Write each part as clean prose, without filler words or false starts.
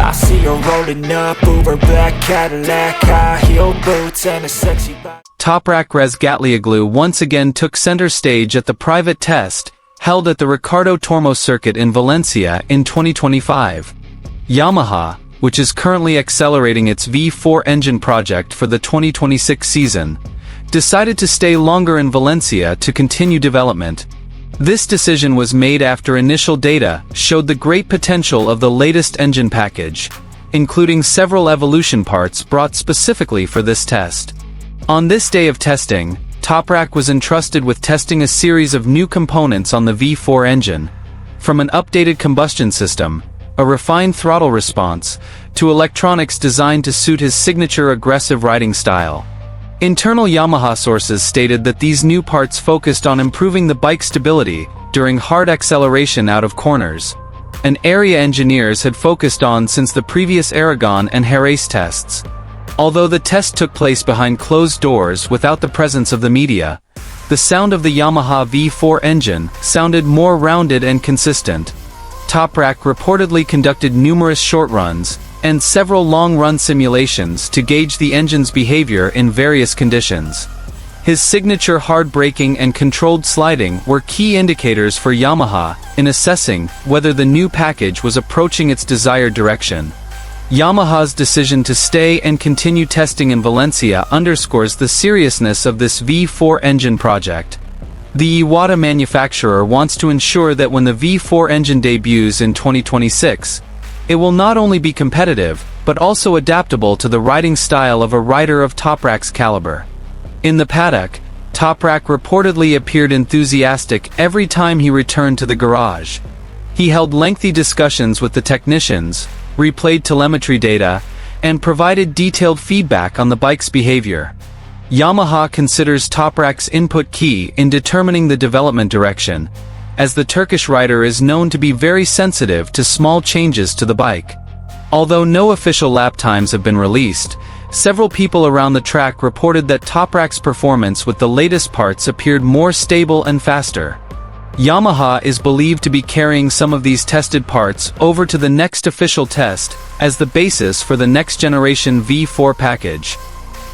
I see her rolling up, Uber black Cadillac, high heel boots and a sexy body. Toprak Razgatlioglu once again took center stage at the private test held at the Ricardo Tormos circuit in Valencia in 2025. Yamaha, which is currently accelerating its V4 engine project for the 2026 season, decided to stay longer in Valencia to continue development. This decision was made after initial data showed the great potential of the latest engine package, including several evolution parts brought specifically for this test. On this day of testing, Toprak was entrusted with testing a series of new components on the V4 engine, from an updated combustion system, a refined throttle response, to electronics designed to suit his signature aggressive riding style. Internal Yamaha sources stated that these new parts focused on improving the bike stability during hard acceleration out of corners, an area engineers had focused on since the previous Aragon and Jerez tests. Although the test took place behind closed doors without the presence of the media, the sound of the Yamaha V4 engine sounded more rounded and consistent. Toprak reportedly conducted numerous short runs and several long-run simulations to gauge the engine's behavior in various conditions. His signature hard braking and controlled sliding were key indicators for Yamaha in assessing whether the new package was approaching its desired direction. Yamaha's decision to stay and continue testing in Valencia underscores the seriousness of this V4 engine project. The Iwata manufacturer wants to ensure that when the V4 engine debuts in 2026, it will not only be competitive, but also adaptable to the riding style of a rider of Toprak's caliber. In the paddock, Toprak reportedly appeared enthusiastic every time he returned to the garage. He held lengthy discussions with the technicians, replayed telemetry data, and provided detailed feedback on the bike's behavior. Yamaha considers Toprak's input key in determining the development direction, as the Turkish rider is known to be very sensitive to small changes to the bike. Although no official lap times have been released, several people around the track reported that Toprak's performance with the latest parts appeared more stable and faster. Yamaha is believed to be carrying some of these tested parts over to the next official test as the basis for the next generation V4 package.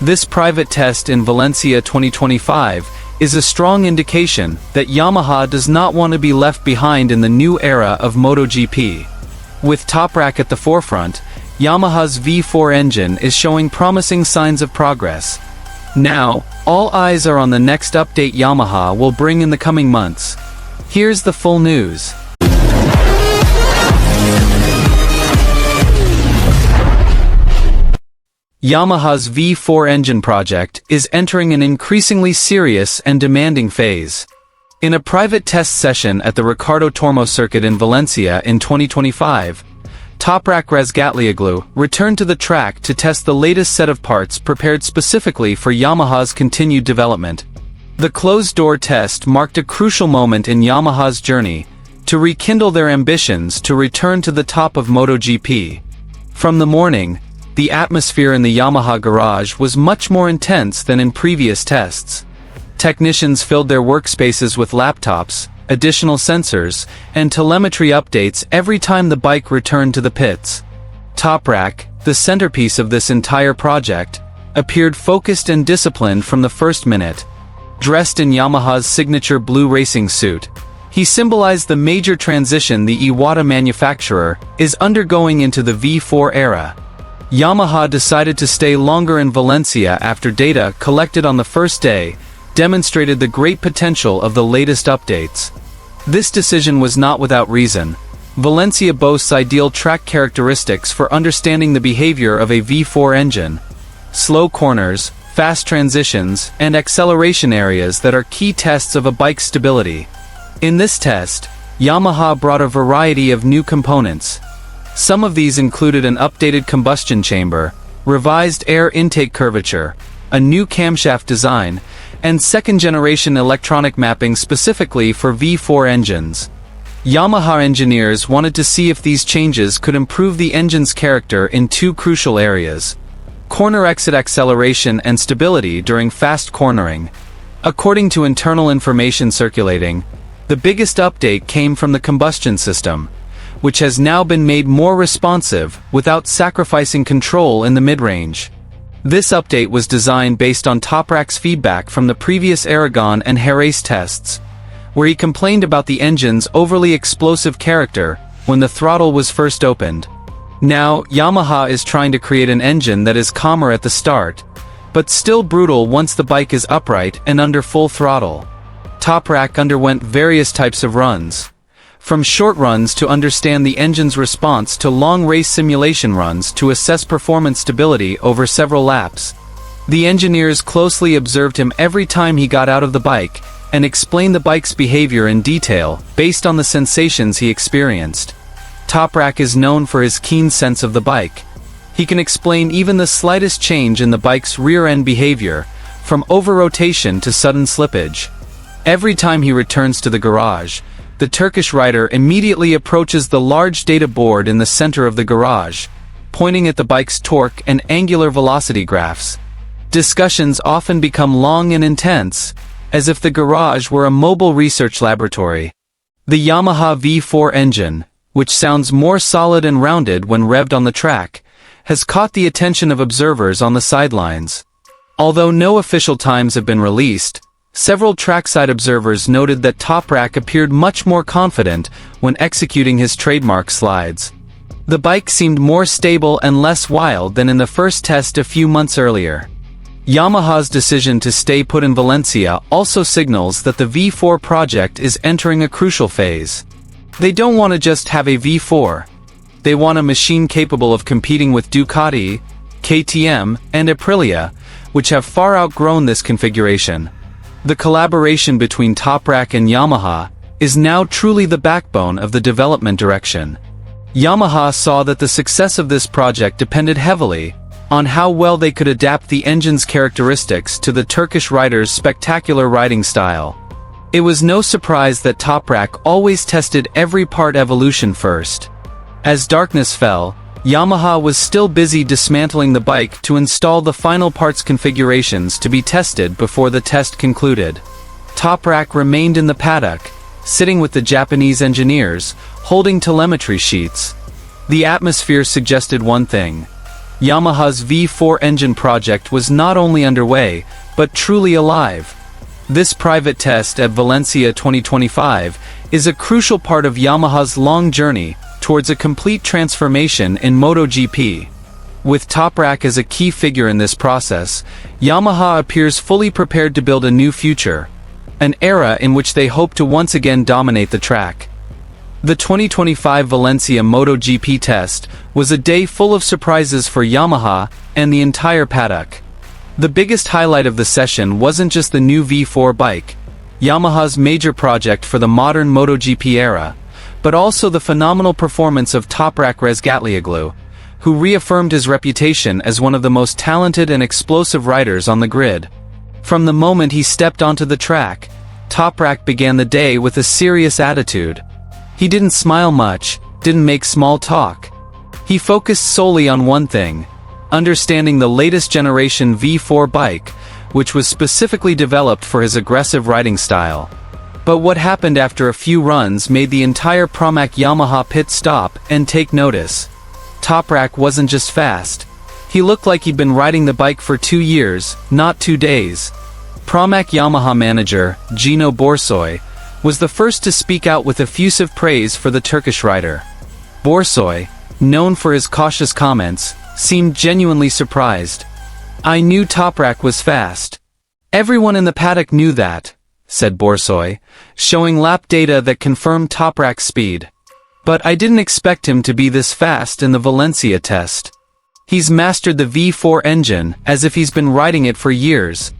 This private test in Valencia 2025 is a strong indication that Yamaha does not want to be left behind in the new era of MotoGP. With Toprak at the forefront, Yamaha's V4 engine is showing promising signs of progress. Now, all eyes are on the next update Yamaha will bring in the coming months. Here's the full news. Yamaha's V4 engine project is entering an increasingly serious and demanding phase. In a private test session at the Ricardo Tormos circuit in Valencia in 2025, Toprak Razgatlioglu returned to the track to test the latest set of parts prepared specifically for Yamaha's continued development. The closed-door test marked a crucial moment in Yamaha's journey to rekindle their ambitions to return to the top of MotoGP. From the morning, the atmosphere in the Yamaha garage was much more intense than in previous tests. Technicians filled their workspaces with laptops, additional sensors, and telemetry updates every time the bike returned to the pits. Toprak, the centerpiece of this entire project, appeared focused and disciplined from the first minute. Dressed in Yamaha's signature blue racing suit, he symbolized the major transition the Iwata manufacturer is undergoing into the V4 era. Yamaha decided to stay longer in Valencia after data collected on the first day demonstrated the great potential of the latest updates. This decision was not without reason. Valencia boasts ideal track characteristics for understanding the behavior of a V4 engine. Slow corners, fast transitions, and acceleration areas that are key tests of a bike's stability. In this test, Yamaha brought a variety of new components. Some of these included an updated combustion chamber, revised air intake curvature, a new camshaft design, and second-generation electronic mapping specifically for V4 engines. Yamaha engineers wanted to see if these changes could improve the engine's character in two crucial areas: corner exit acceleration and stability during fast cornering. According to internal information circulating, the biggest update came from the combustion system, which has now been made more responsive without sacrificing control in the mid-range. This update was designed based on Toprak's feedback from the previous Aragon and Jerez tests, where he complained about the engine's overly explosive character when the throttle was first opened. Now, Yamaha is trying to create an engine that is calmer at the start, but still brutal once the bike is upright and under full throttle. Toprak underwent various types of runs, from short runs to understand the engine's response to long race simulation runs to assess performance stability over several laps. The engineers closely observed him every time he got out of the bike and explained the bike's behavior in detail based on the sensations he experienced. Toprak is known for his keen sense of the bike. He can explain even the slightest change in the bike's rear-end behavior, from over-rotation to sudden slippage. Every time he returns to the garage, the Turkish rider immediately approaches the large data board in the center of the garage, pointing at the bike's torque and angular velocity graphs. Discussions often become long and intense, as if the garage were a mobile research laboratory. The Yamaha V4 engine, which sounds more solid and rounded when revved on the track, has caught the attention of observers on the sidelines. Although no official times have been released, several trackside observers noted that Toprak appeared much more confident when executing his trademark slides. The bike seemed more stable and less wild than in the first test a few months earlier. Yamaha's decision to stay put in Valencia also signals that the V4 project is entering a crucial phase. They don't want to just have a V4. They want a machine capable of competing with Ducati, KTM, and Aprilia, which have far outgrown this configuration. The collaboration between Toprak and Yamaha is now truly the backbone of the development direction. Yamaha saw that the success of this project depended heavily on how well they could adapt the engine's characteristics to the Turkish rider's spectacular riding style. It was no surprise that Toprak always tested every part evolution first. As darkness fell, Yamaha was still busy dismantling the bike to install the final parts configurations to be tested before the test concluded. Toprak remained in the paddock, sitting with the Japanese engineers, holding telemetry sheets. The atmosphere suggested one thing. Yamaha's V4 engine project was not only underway, but truly alive. This private test at Valencia 2025 is a crucial part of Yamaha's long journey towards a complete transformation in MotoGP. With Toprak as a key figure in this process, Yamaha appears fully prepared to build a new future, an era in which they hope to once again dominate the track. The 2025 Valencia MotoGP test was a day full of surprises for Yamaha and the entire paddock. The biggest highlight of the session wasn't just the new V4 bike, Yamaha's major project for the modern MotoGP era, but also the phenomenal performance of Toprak Razgatlioglu, who reaffirmed his reputation as one of the most talented and explosive riders on the grid. From the moment he stepped onto the track, Toprak began the day with a serious attitude. He didn't smile much, didn't make small talk. He focused solely on one thing: understanding the latest generation V4 bike, which was specifically developed for his aggressive riding style. But what happened after a few runs made the entire Pramac Yamaha pit stop and take notice. Toprak wasn't just fast. He looked like he'd been riding the bike for 2 years, not 2 days. Pramac Yamaha manager, Gino Borsoy, was the first to speak out with effusive praise for the Turkish rider. Borsoy, known for his cautious comments, seemed genuinely surprised. "I knew Toprak was fast. Everyone in the paddock knew that," said Borsoy, showing lap data that confirmed Toprak's speed. "But I didn't expect him to be this fast in the Valencia test. He's mastered the V4 engine as if he's been riding it for years.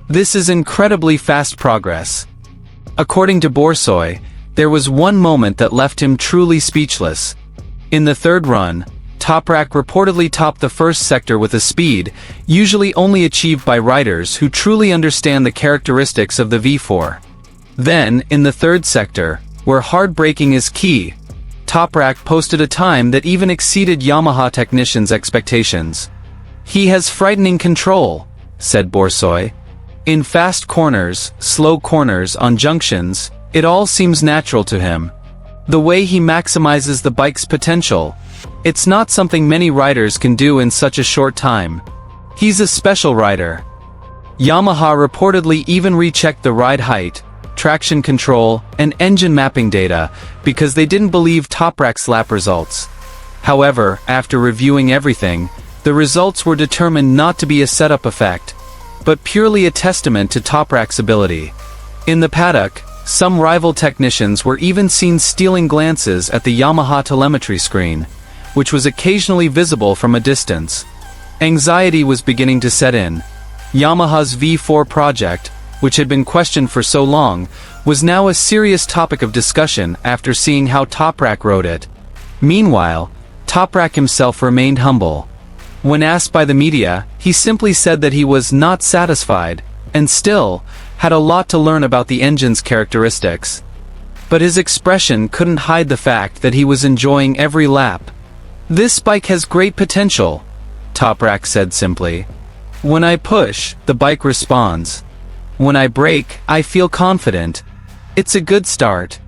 This is incredibly fast progress." According to Borsoy, there was one moment that left him truly speechless. In the third run, Toprak reportedly topped the first sector with a speed usually only achieved by riders who truly understand the characteristics of the V4. Then, in the third sector, where hard braking is key, Toprak posted a time that even exceeded Yamaha technicians' expectations. "He has frightening control," said Borsoy. "In fast corners, slow corners, on junctions, it all seems natural to him. The way he maximizes the bike's potential. It's not something many riders can do in such a short time. He's a special rider. Yamaha reportedly even rechecked the ride height, traction control, and engine mapping data because they didn't believe Toprak's lap results. However, after reviewing everything, the results were determined not to be a setup effect, but purely a testament to Toprak's ability. In the paddock, some rival technicians were even seen stealing glances at the Yamaha telemetry screen, which was occasionally visible from a distance. Anxiety was beginning to set in. Yamaha's V4 project, which had been questioned for so long, was now a serious topic of discussion after seeing how Toprak rode it. Meanwhile, Toprak himself remained humble. When asked by the media, he simply said that he was not satisfied, and still, had a lot to learn about the engine's characteristics. But his expression couldn't hide the fact that he was enjoying every lap. "This bike has great potential," Toprak said simply. "When I push, the bike responds. When I brake, I feel confident. It's a good start."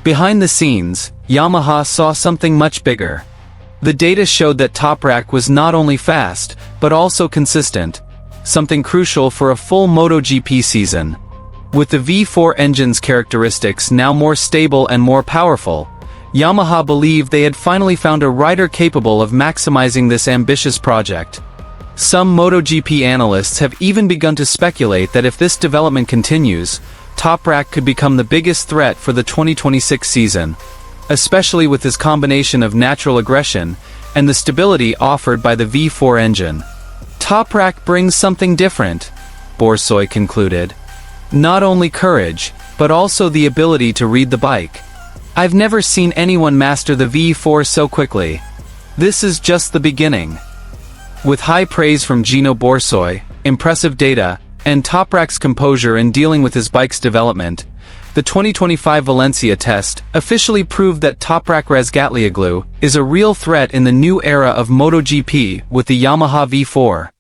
Behind the scenes, Yamaha saw something much bigger. The data showed that Toprak was not only fast, but also consistent, something crucial for a full MotoGP season. With the V4 engine's characteristics now more stable and more powerful, Yamaha believed they had finally found a rider capable of maximizing this ambitious project. Some MotoGP analysts have even begun to speculate that if this development continues, Toprak could become the biggest threat for the 2026 season, especially with his combination of natural aggression and the stability offered by the V4 engine. "Toprak brings something different," Borsoi concluded. "Not only courage, but also the ability to read the bike. I've never seen anyone master the V4 so quickly. This is just the beginning." With high praise from Gino Borsoi, impressive data, and Toprak's composure in dealing with his bike's development, the 2025 Valencia test officially proved that Toprak Razgatlioglu is a real threat in the new era of MotoGP with the Yamaha V4.